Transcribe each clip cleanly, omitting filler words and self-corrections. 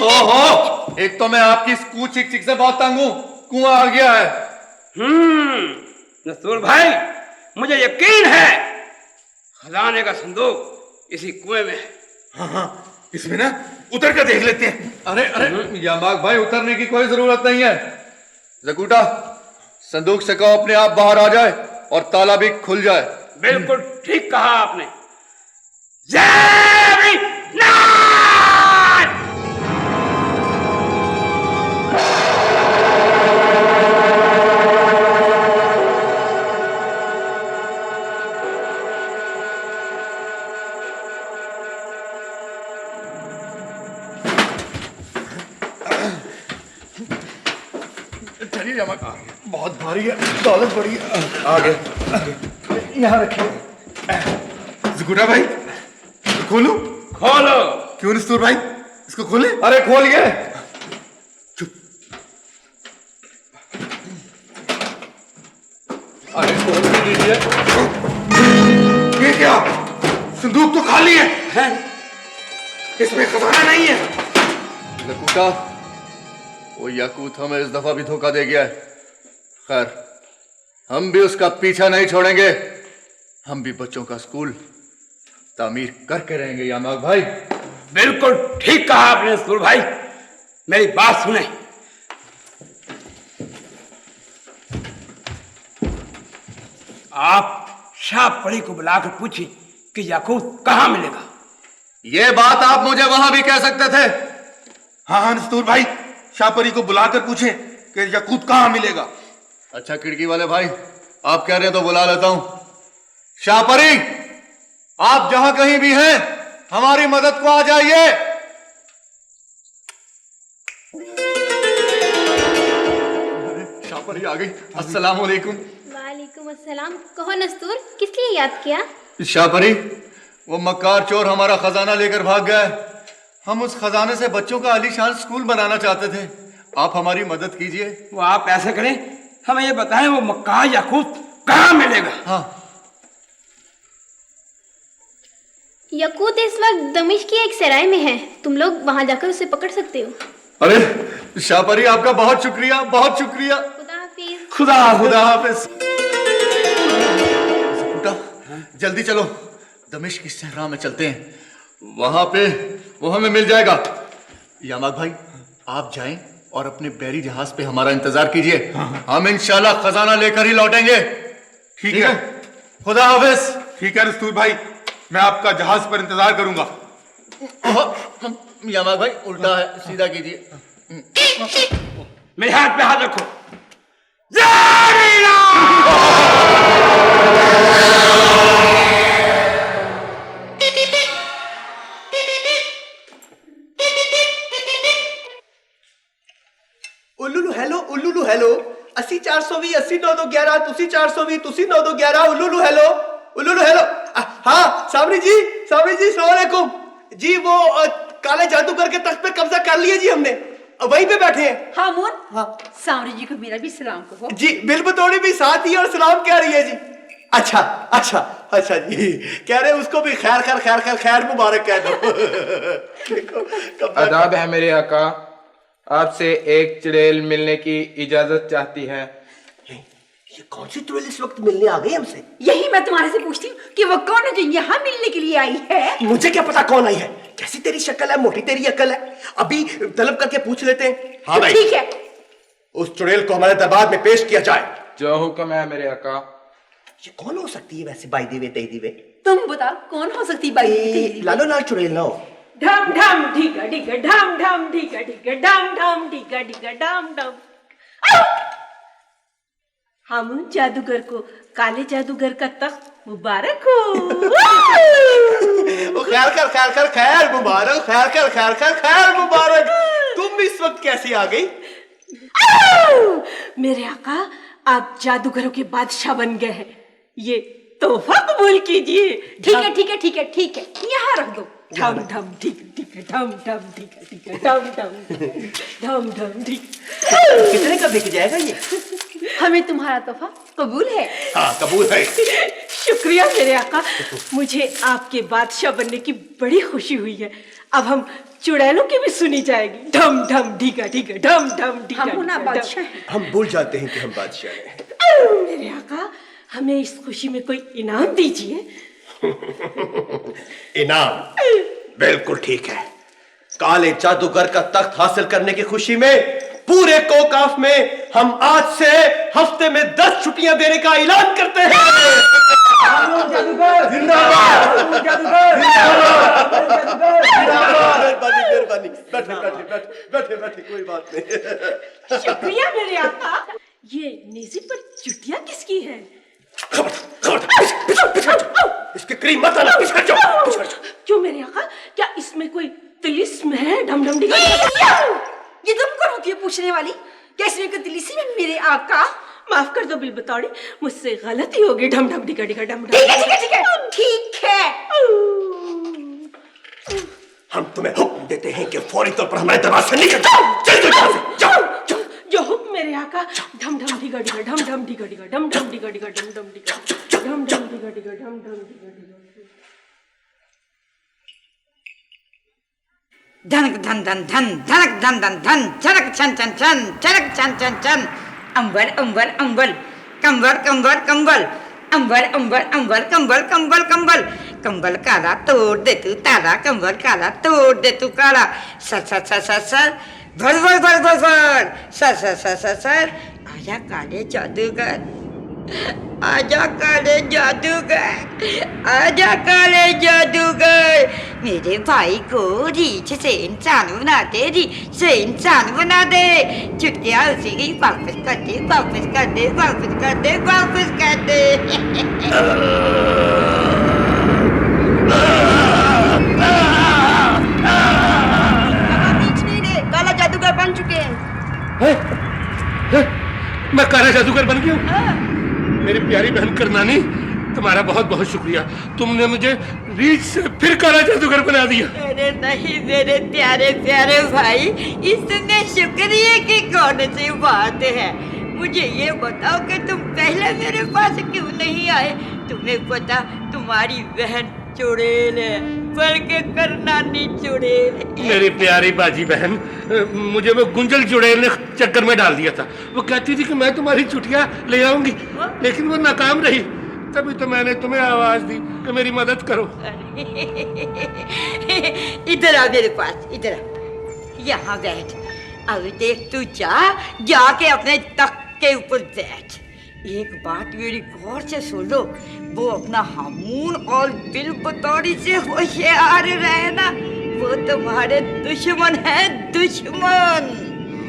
ओहो, एक तो मैं आपकी इस कू चिक चिक से बहुत तंग हूं। कुआं आ गया है। नस्तूर भाई, मुझे यकीन है खजाने का संदूक इसी कुएं में है। हाँ, इसमें ना उतर कर देख लेते हैं। अरे अरे यामाक भाई, उतरने की कोई जरूरत नहीं है। जकूटा, संदूक से कहो अपने आप बाहर आ जाए और ताला भी खुल जाए। बिल्कुल ठीक कहा आपने। जय नाथ! चलिए यामाक, बहुत भारी है, दौलत बड़ी है। आगे यहाँ रखिए। जकूटा भाई, खोलो। खोलो। क्यों नस्तूर भाई, इसको खोले? अरे खोलिए। चुप। अरे खोल भी दीजिए। ये क्या? संदूक तो खाली है। इसमें खजाना नहीं है। जकूटा, वो याकूत हमें इस दफा भी धोखा दे गया है। खैर, हम भी उसका पीछा नहीं छोड़ेंगे। हम भी बच्चों का स्कूल तामीर करके रहेंगे यामाक भाई। बिल्कुल ठीक कहा आपने नस्तूर भाई। मेरी बात सुने। आप शाह परी को बुलाकर पूछिए कि याकूत कहां मिलेगा। ये बात आप मुझे वहां भी कह सकते थे। हाँ, नस्तूर भाई, शाहपरी को बुलाकर पूछें कि याकूत कहाँ मिलेगा। अच्छा खिड़की वाले भाई, आप कह रहे हैं तो बुला लेता हूं। शाहपरी, आप जहां कहीं भी हैं, हमारी मदद को आ जाइए। शाहपरी आ गई। अस्सलाम वालेकुम। वालेकुम अस्सलाम। कहो नस्तूर, किस लिए याद किया? शाहपरी, वो मक्कार चोर हमारा खजाना लेकर भाग गया है। हम उस खजाने से बच्चों का आलीशान स्कूल बनाना चाहते थे। आप हमारी मदद कीजिए। वो आप ऐसे करें, हमें ये बताएं वो मक्का याकूत कहां मिलेगा। हाँ, याकूत इस वक्त दमिश्क की एक सराय में है। तुम लोग वहां जाकर उसे पकड़ सकते हो। अरे शाहपरी, आपका बहुत शुक्रिया, बहुत शुक्रिया। खुदा हाफिज। खुदा हाफिज। जकूटा, जल्दी चलो, दमिश्क की सहरा में चलते हैं। वहां पे वो हमें मिल जाएगा। यामाक भाई, आप जाएं और अपने बैरी जहाज पे हमारा इंतजार कीजिए। हम इंशाल्लाह खजाना लेकर ही लौटेंगे। ठीक है। खुदा हाफिज। ठीक है नस्तूर भाई, मैं आपका जहाज पर इंतजार करूंगा। यामाक भाई, उल्टा है, सीधा कीजिए। मेरे हाथ पे हाथ रखो। जय नाथ! उल्लू हेलो, उल्लू हेलो। 80 420 80 9211, तुसी 420 तुसी 9211। उल्लू हेलो, उल्लू हेलो। हाँ सामरी जी, सलाम अलैकुम जी। वो काले जादूगर के तख्त पे कब्जा कर लिया जी हमने, वहीं पे बैठे हैं। हाँ मोन, हाँ सामरी जी को मेरा भी सलाम कहो। जी, बिलबतौड़ी भी साथ ही और सलाम कह रही है जी। अच्छा जी, कह रहे उसको भी खैर मुबारक कह दो। देखो आदाब है मेरे आका, आपसे एक चुड़ैल मिलने की इजाजत चाहती है। ये कौन सी चुड़ैल इस वक्त मिलने आ गई हमसे? यही मैं तुम्हारे से पूछती हूँ कि वो कौन है जो यहाँ मिलने के लिए आई है। मुझे क्या पता कौन आई है। कैसी तेरी शक्ल है, मोटी तेरी अकल है। अभी तलब करके पूछ लेते हैं। हाँ भाई, ठीक है। उस चुड़ैल को हमारे दरबार में पेश किया जाए। जो हुक्म है मेरे आका। ये कौन हो सकती है वैसे? बाई दिवे तेई दिवे, तुम बताओ कौन हो सकती बाई? लालो लाल चुड़ैल ना हो। ढम ढम ढीका ढीका ढम ढम ढीका ढीका ढम ढम ढीका ढीका ढम ढम। हम जादूगर को काले जादूगर का तख्त मुबारक हो। खैर मुबारक, खैर मुबारक। तुम इस वक्त कैसे आ गई? मेरे आका, आप जादूगरों के बादशाह बन गए हैं। ये तोहफा कबूल कीजिए। ठीक है, यहाँ रख दो। ढम ढम ठीक है, ढम ढम ठीक है, ढम ढम ठीक। कितने का बिक जाएगा ये? हमें तुम्हारा तोहफा कबूल है। हाँ कबूल है। शुक्रिया मेरे आका, मुझे आपके बादशाह बनने की बड़ी खुशी हुई है। अब हम चुड़ैलों की भी सुनी जाएगी। ढम ढम ढीका ढीका ढम ढम ढीका। हम ना बादशाह हैं। हम भूल जाते हैं कि हम बादशाह हैं। मेरे आका, हमें इस खुशी में कोई इनाम दीजिए। इनाम? बिल्कुल ठीक है। काले जादूगर का तख्त हासिल करने की खुशी में पूरे कोकाफ में हम आज से हफ्ते में 10 छुट्टियां देने का ऐलान करते हैं। मेहरबानी, बैठे बैठे, कोई बात नहीं। शुक्रिया मेरे आका। ये नेज़ी पर चुटिया किसकी है? इसके करीब मत आना, पिछड़ जाओ। क्यों मेरे आका, क्या इसमें कोई तिलिस्म है? ढम ढम ढीका। ये तुम कौन होती है पूछने वाली? कैसे तिलिस्म में मेरे आका? माफ कर दो बिल बतौड़ी, मुझसे गलती हो गई। ढम ढम ढीका ढीका ढम ढम। ठीक है ठीक है। हम तुम्हें हुक्म देते हैं कि फौरी तौर पर हमारे दरबार से निकल जाओ। चल जाओ, जाओ। जो हुक्म मेरे आका। ढम ढम ढीका ढीका ढम ढम ढीका ढीका ढम ढम ढीका ढीका ढम ढम ढीका ढम ढम ढीका ढीका ढम ढम ढीका ढीका। धनक धन धन धन धनक धन धन धन झनक छन छन छन झनक छन छन छन। अंबर अंबर अंबर कंबर कंबर कंबल अंबर अंबर अंबर कंबल कंबल कंबल कंबल काला तोड़ दे तू ताला कंबल काला तोड़ दे तू काला। Sir sir sir sir sir भर भर भर भर भर sir sir sir sir sir. आजा काले जादूगर, आजा काले जादूगर, आजा काले जादूगर। मेरे भाई को रीछ से इंसान बना दे, रीछ से इंसान बना दे। चुटकिया उसी की वापस कर दे, वापस कर दे, वापस कर दे, वापस कर दे। काला जादूगर बन चुके हैं। मैं काला जादूगर बन गया हूँ। मेरी प्यारी बहन करनानी, तुम्हारा बहुत बहुत शुक्रिया। तुमने मुझे रीछ से फिर काला जादूगर बना दिया। अरे नहीं मेरे प्यारे प्यारे भाई, इसमें शुक्रिया की कौन सी बात है। मुझे ये बताओ कि तुम पहले मेरे पास क्यों नहीं आए? तुम्हें पता तुम्हारी बहन चुड़ैल है, बल्कि करनानी चुड़ैल। मेरी प्यारी बाजी बहन, मुझे वो गुंजल चुड़ैल ने चक्कर में डाल दिया था। वो कहती थी कि मैं तुम्हारी चुटिया ले आऊंगी, लेकिन वो नाकाम रही। तभी तो मैंने तुम्हें आवाज दी कि मेरी मदद करो। इधर आ मेरे पास, इधर आ, यहाँ बैठ। अब देख तू जाके अपने तख्त के ऊपर बैठ। एक बात मेरी गौर से सुन लो, वो अपना हामून और बिल बतौड़ी से होशियार रहना, वो तुम्हारे दुश्मन है, दुश्मन।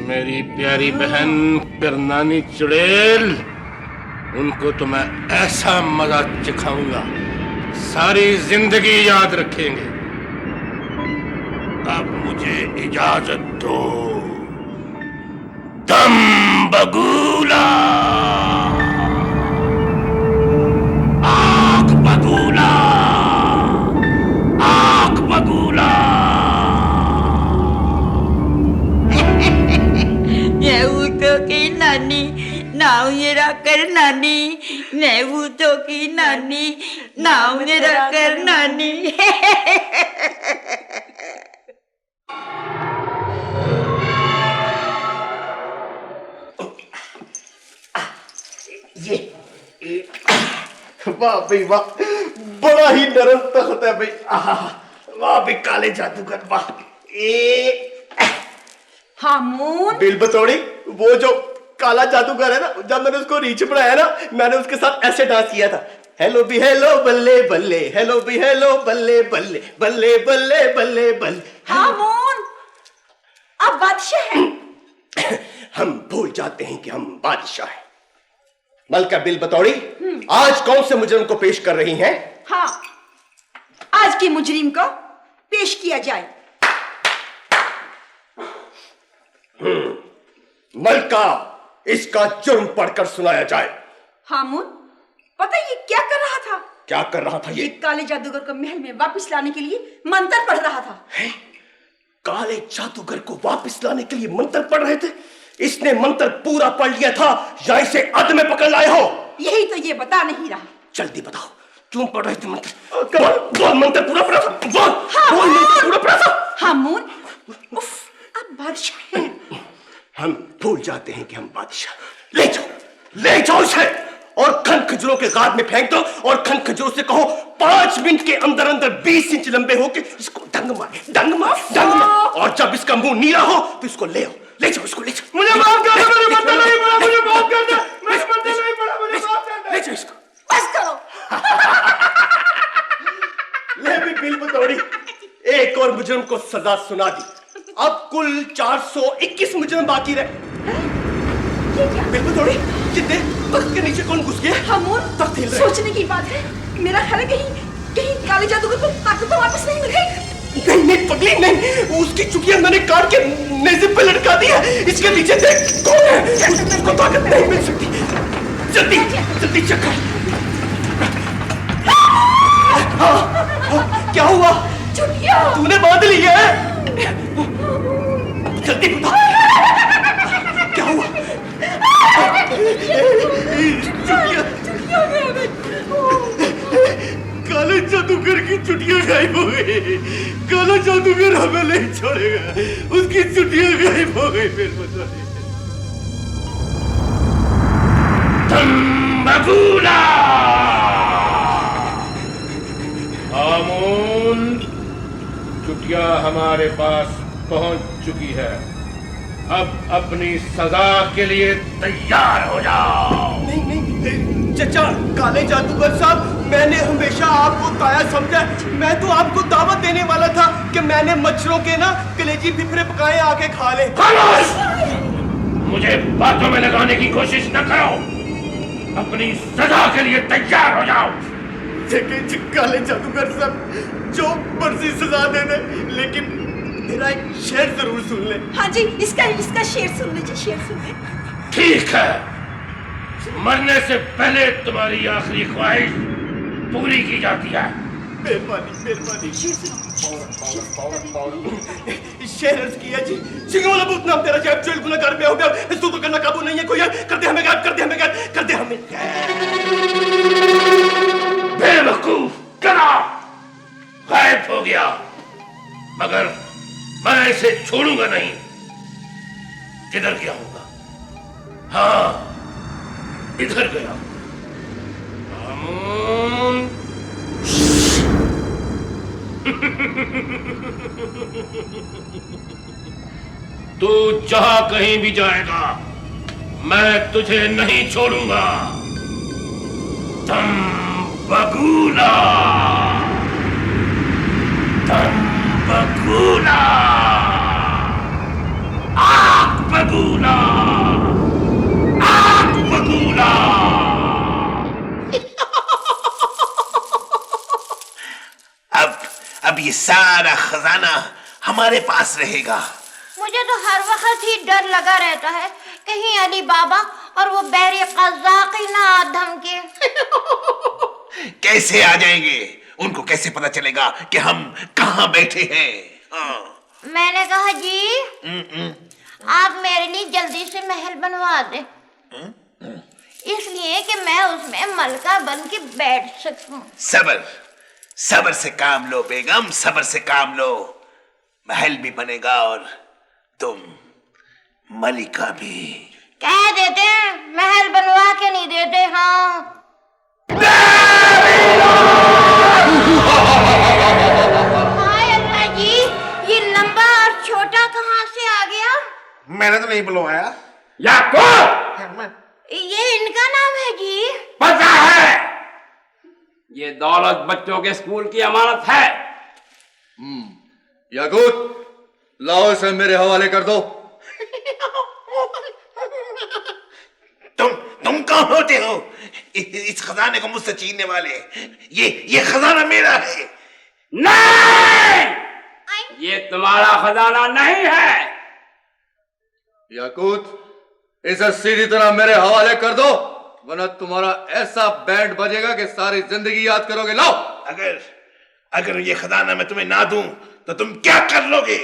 मेरी प्यारी बहन करनानी चुड़ैल, उनको तो मैं ऐसा मजा चखाऊंगा, सारी जिंदगी याद रखेंगे। अब मुझे इजाजत दो। दम बगूला, आँख बगूला, आँख बगूला। मैं भूतों की नानी, नाम मेरा करनानी। मैं भूतों की नानी, नाम मेरा करनानी। वाह भाई वाह, बड़ा ही नरम तख्त है भाई। वाह भाई काले जादूगर, वाह। हामून, बिल बतौड़ी, वो जो काला जादूगर है ना, जब मैंने उसको रीछ बनाया ना, मैंने उसके साथ ऐसे डांस किया था। हेलो भी हेलो बल्ले बल्ले, हेलो भी हेलो बल्ले बल्ले, बल्ले बल्ले बल्ले बल्ले। हामून, आप बादशाह हैं। हम भूल जाते हैं कि हम बादशाह हैं। मलका बिल बतौड़ी, आज कौन से मुजरिम को पेश कर रही हैं? हाँ, आज के मुजरिम को पेश किया जाए। मलका, इसका जुर्म पढ़कर सुनाया जाए। हामून, पता ये क्या कर रहा था? क्या कर रहा था ये काले जादूगर को महल में वापस लाने के लिए मंत्र पढ़ रहा था। है? काले जादूगर को वापस लाने के लिए मंत्र पढ़ रहे थे? इसने मंत्र पूरा पढ़ लिया था या इसे अध में पकड़ लाए हो? यही तो ये बता नहीं रहा। जल्दी बताओ, क्यों पढ़ रही थी मंत्र? बोल मंत्र पूरा पढ़ा था, बोल मंत्र पूरा पढ़ा था। हामून, उफ, आप बादशाह हैं। हम भूल जाते हैं कि हम बादशाह। ले जाओ इसे और खन खजूरों के गाद में फेंक दो और खन खजूरों से कहो 5 मिनट के अंदर अंदर 20 इंच लंबे होके इसको डंग मार। और जब इसका मुंह नीला हो तो इसको ले आओ, ले जाओ इसको, ले जाओ। मुझे माफ कर दो, मैंने मंत्र नहीं पढ़ा, मुझे माफ कर दो, मैंने मंत्र नहीं पढ़ा, मुझे माफ कर दो। ले जाओ इसको। बस करो। ले भी बिल बतौड़ी, एक और मुजरिम को सजा सुना दी। अब कुल 421 मुजरिम बाकी रहे। बिल बतौड़ी, कितने तख्त के नीचे कौन घुस गया? हामून, तख्त हिल रहा है। सोचने की बात है। मेरा ख्याल है कहीं काले जादूगर को ताकत तो वापस नहीं मिल गई। नहीं पगली नहीं, उसकी चुटिया मैंने काट के नेज़िप पे लटका दी है। इसके पीछे देख कौन है, उसको ताकत नहीं मिल सकती। जल्दी चेक कर। क्या हुआ? चुटिया तूने बांध ली है? जल्दी बता क्या हुआ? काले जादूगर की चुटिया गायब हो गई। काला जादूगर हमें नहीं छोड़ेगा, उसकी चुटिया गायब हो गई। फिर बताइए। बगुला हामून, चुटिया हमारे पास पहुंच चुकी है। अब अपनी सजा के लिए तैयार हो जाओ। नहीं चचा, काले जादूगर साहब, मैंने हमेशा आपको ताया समझा। मैं तो आपको दावत देने वाला था कि मैंने मच्छरों के ना कलेजी फिफरे पकाए आके खा ले। खामोश! मुझे बातों में लगाने की कोशिश न करो। अपनी सजा के लिए तैयार हो जाओ। काले जादूगर साहब, जो मर्जी सजा देना, लेकिन मेरा एक शेर जरूर सुन ले। हाँ जी, इसका शेर सुन लीजिए, शेर सुन ले। ठीक है, मरने से पहले तुम्हारी आखिरी ख्वाहिश पूरी की जाती है। मेहरबानी। शेर अर्ज किया जी। सिंह वाला भूत नाम तेरा जैब जेल गुनाहगार में हो गया। इस तो करना काबू नहीं है कोई। कर दे हमें गायब, कर दे हमें गायब, कर दे हमें। बेवकूफ, करा गायब हो गया, मगर मैं इसे छोड़ूंगा नहीं। किधर गया होगा? हाँ, इधर गया। तू जहां कहीं भी जाएगा, मैं तुझे नहीं छोड़ूंगा। तुम बगुला, आग बगुला। अब ये सारा खजाना हमारे पास रहेगा। मुझे तो हर वक्त ही डर लगा रहता है, कहीं अली बाबा और वो बैरी कज़ाक़ी ना आ धमके। कैसे आ जाएंगे? उनको कैसे पता चलेगा कि हम कहाँ बैठे हैं? मैंने कहा जी, आप मेरे लिए जल्दी से महल बनवा दे, इसलिए कि मैं उसमें मलका बन के बैठ सकूं। सबर से काम लो बेगम, सबर से काम लो। महल भी बनेगा और तुम मलिका भी। कह देते हैं, महल बनवा के नहीं देते। हाँ हाय अल्लाह जी, ये लंबा और छोटा कहाँ से आ गया? मैंने तो नहीं बुलवाया। याकूब, ये इनका नाम है जी। पता है, ये दौलत बच्चों के स्कूल की अमानत है। याकूत, लाओ इसे मेरे हवाले कर दो। तुम कौन होते हो इस खजाने को मुझसे छीनने वाले? ये खजाना मेरा है। नहीं, ये तुम्हारा खजाना नहीं है। याकूत, इसे सीधी तरह मेरे हवाले कर दो, वरना तुम्हारा ऐसा बैंड बजेगा कि सारी जिंदगी याद करोगे। लाओ। अगर ये खजाना मैं तुम्हें ना दूं तो तुम क्या कर लोगे?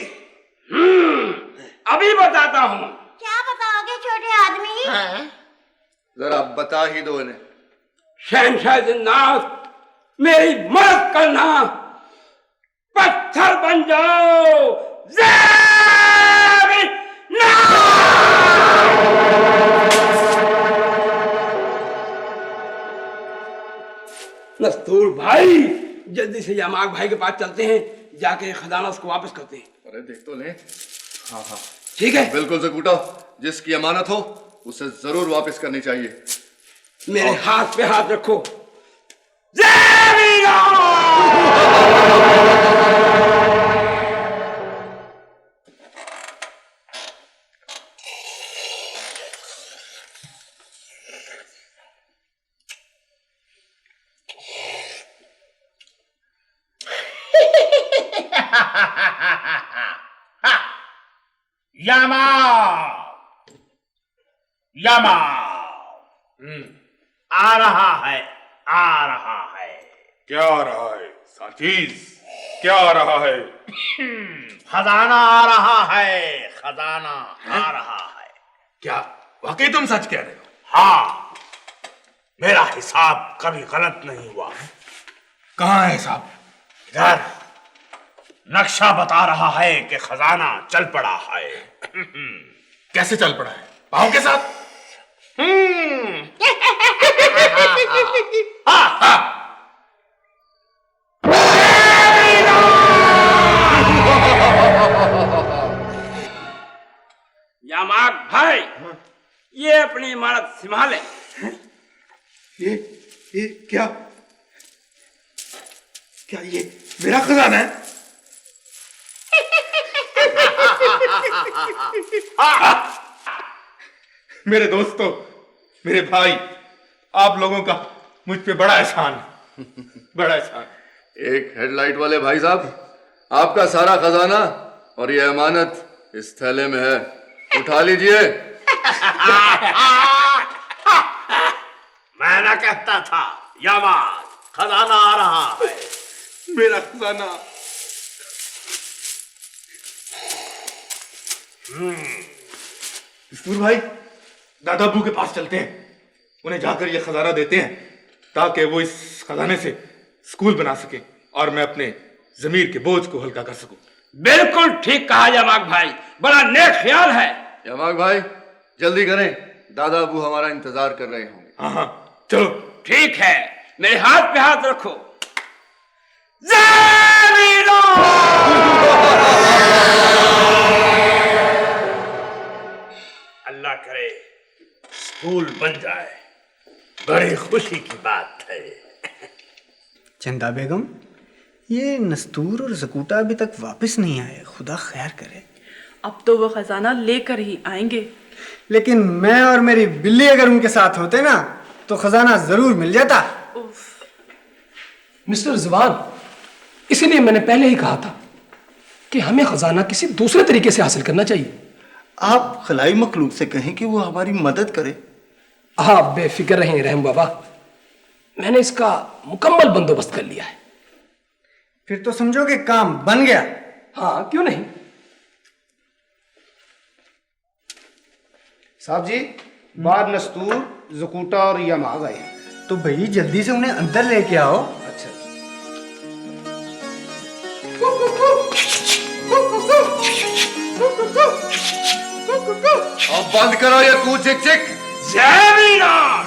अभी बताता हूँ। क्या बताओगे छोटे आदमी? जरा बता ही दो इन्हें। शहंशाह जिन्नात, मेरी मदद करना, पत्थर बन जाओ। नस्तूर भाई, जल्दी से यमाक भाई के पास चलते हैं, जाके खजाना उसको वापस करते हैं। अरे देख तो ले। हाँ हाँ ठीक है, बिल्कुल ज़कूटा, जिसकी अमानत हो उसे जरूर वापस करनी चाहिए। मेरे हाथ पे हाथ रखो। यामा यामा आ रहा है, आ रहा है। क्या आ रहा है साचीज, क्या आ रहा है? खजाना आ रहा है, खजाना आ रहा है। क्या वाकई तुम सच कह रहे हो? हाँ, मेरा हिसाब कभी गलत नहीं हुआ। कहाँ है साहब? इधर नक्शा बता रहा है कि खजाना चल पड़ा है। कैसे चल पड़ा है? पाँव के साथ? यमाक भाई, ये अपनी इमारत संभाले। ये क्या क्या ये मेरा खजाना है? मेरे दोस्तों, मेरे भाई, आप लोगों का मुझ पे बड़ा एहसान है, बड़ा एहसान। एक हेडलाइट वाले भाई साहब, आपका सारा खजाना और ये अमानत इस थैले में है, उठा लीजिए। मैं ना कहता था यामा, खजाना आ रहा है। मेरा खजाना। कस्तूर भाई, दादा अबू के पास चलते हैं, उन्हें जाकर ये खजाना देते हैं ताकि वो इस खजाने से स्कूल बना सके और मैं अपने जमीर के बोझ को हल्का कर सकूं। बिल्कुल ठीक कहा यमाक भाई, बड़ा नेक ख्याल है। यमाक भाई जल्दी करें, दादा अबू हमारा इंतजार कर रहे होंगे। हाँ हाँ चलो। ठीक है, मेरे हाथ पे हाथ रखो। अल्लाह करे स्कूल बन जाए, बड़ी खुशी की बात है। चंदा बेगम, ये नस्तूर और ज़कूटा अभी तक वापस नहीं आए, खुदा खैर करे। अब तो वो खजाना लेकर ही आएंगे। लेकिन मैं और मेरी बिल्ली अगर उनके साथ होते ना तो खजाना जरूर मिल जाता। मिस्टर जवान, इसीलिए मैंने पहले ही कहा था कि हमें खजाना किसी दूसरे तरीके से हासिल करना चाहिए। आप खलाई मखलूक से कहें कि वो हमारी मदद करे। हाँ, बेफिक्र रहें रहम बाबा, मैंने इसका मुकम्मल बंदोबस्त कर लिया है। फिर तो समझो कि काम बन गया। हाँ, क्यों नहीं। साहब जी, बाद नस्तूर, ज़कूटा और यमा गए। तो भाई जल्दी से उन्हें अंदर लेके आओ। अच्छा। अब बंद करो ये कूच चिक चिक। जय वीरान।